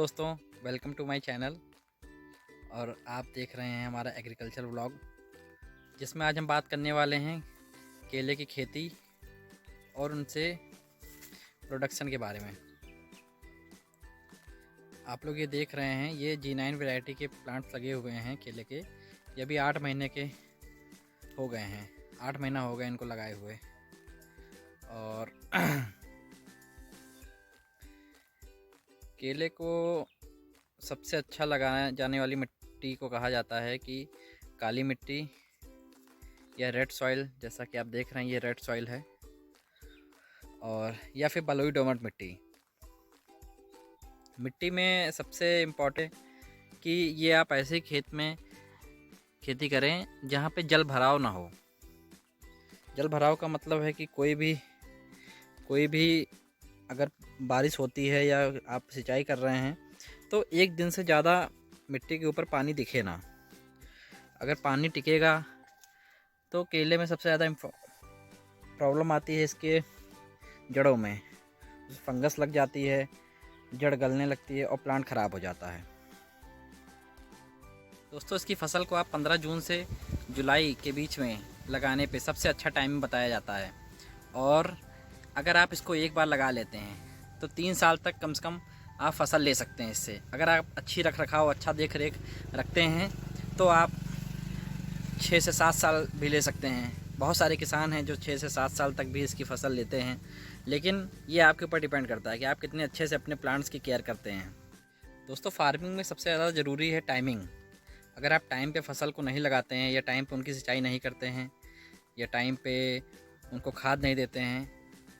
दोस्तों, welcome to my channel. और आप देख रहे हैं हमारा एग्रीकल्चर व्लॉग, जिसमें आज हम बात करने वाले हैं केले की खेती और उनसे प्रोडक्शन के बारे में। आप लोग ये देख रहे हैं, ये G9 वैरायटी के प्लांट्स लगे हुए हैं केले के। ये भी 8 महीने के हो गए हैं, 8 महीना हो गए इनको लगाए हुए। और केले को सबसे अच्छा लगाया जाने वाली मिट्टी को कहा जाता है कि काली मिट्टी या रेड सॉइल, जैसा कि आप देख रहे हैं ये रेड सॉइल है, और या फिर बलुई दोमट मिट्टी। मिट्टी में सबसे इम्पोर्टेंट कि ये आप ऐसे खेत में खेती करें जहाँ पे जल भराव ना हो। जल भराव का मतलब है कि कोई भी अगर बारिश होती है या आप सिंचाई कर रहे हैं तो एक दिन से ज़्यादा मिट्टी के ऊपर पानी दिखे ना। अगर पानी टिकेगा तो केले में सबसे ज़्यादा प्रॉब्लम आती है इसके जड़ों में, फंगस लग जाती है, जड़ गलने लगती है और प्लांट ख़राब हो जाता है। दोस्तों, इसकी फसल को आप 15 जून से जुलाई के बीच में लगाने पे सबसे अच्छा टाइम बताया जाता है। और अगर आप इसको एक बार लगा लेते हैं तो 3 साल तक कम से कम आप फसल ले सकते हैं इससे। अगर आप अच्छी रख रखाव, अच्छा देख रेख रखते हैं तो आप 6 से 7 साल भी ले सकते हैं। बहुत सारे किसान हैं जो 6 से 7 साल तक भी इसकी फसल लेते हैं, लेकिन ये आपके ऊपर डिपेंड करता है कि आप कितने अच्छे से अपने प्लांट्स की केयर करते हैं। दोस्तों, फार्मिंग में सबसे ज़्यादा ज़रूरी है टाइमिंग। अगर आप टाइम पे फसल को नहीं लगाते हैं या टाइम पे उनकी सिंचाई नहीं करते हैं या टाइम पे उनको खाद नहीं देते हैं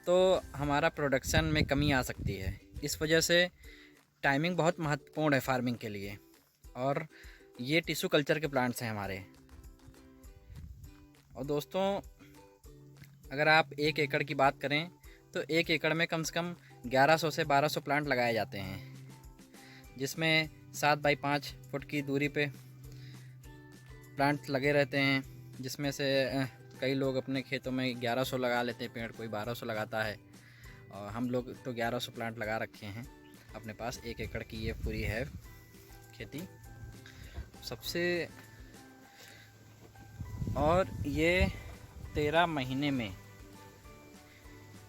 तो हमारा प्रोडक्शन में कमी आ सकती है। इस वजह से टाइमिंग बहुत महत्वपूर्ण है फार्मिंग के लिए। और ये टिश्यू कल्चर के प्लांट्स हैं हमारे। और दोस्तों, अगर आप 1 एकड़ की बात करें तो 1 एकड़ में कम से कम 1100 से 1200 प्लांट लगाए जाते हैं, जिसमें 7 बाई 5 फुट की दूरी पे प्लांट लगे रहते हैं। जिसमें से कई लोग अपने खेतों में 1100 लगा लेते हैं पेड़, कोई 1200 लगाता है, और हम लोग तो 1100 प्लांट लगा रखे हैं अपने पास। 1 एकड़ की ये पूरी है खेती सबसे। और ये 13 महीने में,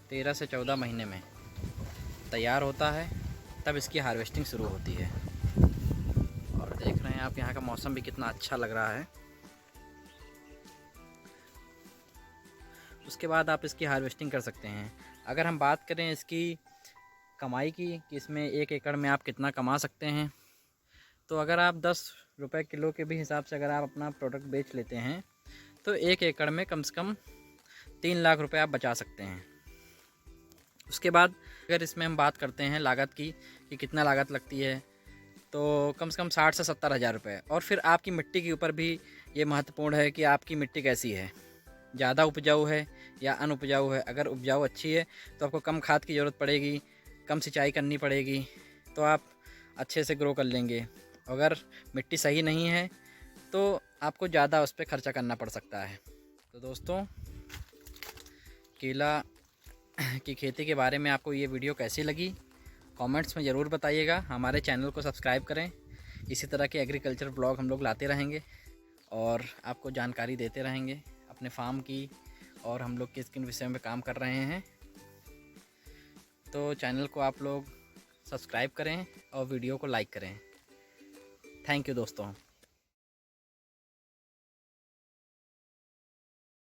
13 से 14 महीने में तैयार होता है, तब इसकी हार्वेस्टिंग शुरू होती है। और देख रहे हैं आप यहाँ का मौसम भी कितना अच्छा लग रहा है। उसके बाद आप इसकी हार्वेस्टिंग कर सकते हैं। अगर हम बात करें इसकी कमाई की कि इसमें 1 एकड़ में आप कितना कमा सकते हैं, तो अगर आप 10 रुपये किलो के भी हिसाब से अगर आप अपना प्रोडक्ट बेच लेते हैं तो 1 एकड़ में कम से कम 3 लाख रुपए आप बचा सकते हैं। उसके बाद अगर इसमें हम बात करते हैं लागत की कि कितना लागत लगती है, तो कम से कम 60 से 70 हज़ार रुपये। और फिर आपकी मिट्टी के ऊपर भी ये महत्वपूर्ण है कि आपकी मिट्टी कैसी है, ज़्यादा उपजाऊ है या अनउपजाऊ है। अगर उपजाऊ अच्छी है तो आपको कम खाद की ज़रूरत पड़ेगी, कम सिंचाई करनी पड़ेगी, तो आप अच्छे से ग्रो कर लेंगे। अगर मिट्टी सही नहीं है तो आपको ज़्यादा उस पर खर्चा करना पड़ सकता है। तो दोस्तों, केला की खेती के बारे में आपको ये वीडियो कैसी लगी, कमेंट्स में ज़रूर बताइएगा। हमारे चैनल को सब्सक्राइब करें, इसी तरह के एग्रीकल्चर ब्लॉग हम लोग लाते रहेंगे और आपको जानकारी देते रहेंगे अपने फार्म की और हम लोग किस किन विषय में काम कर रहे हैं। तो चैनल को आप लोग सब्सक्राइब करें और वीडियो को लाइक करें। थैंक यू दोस्तों।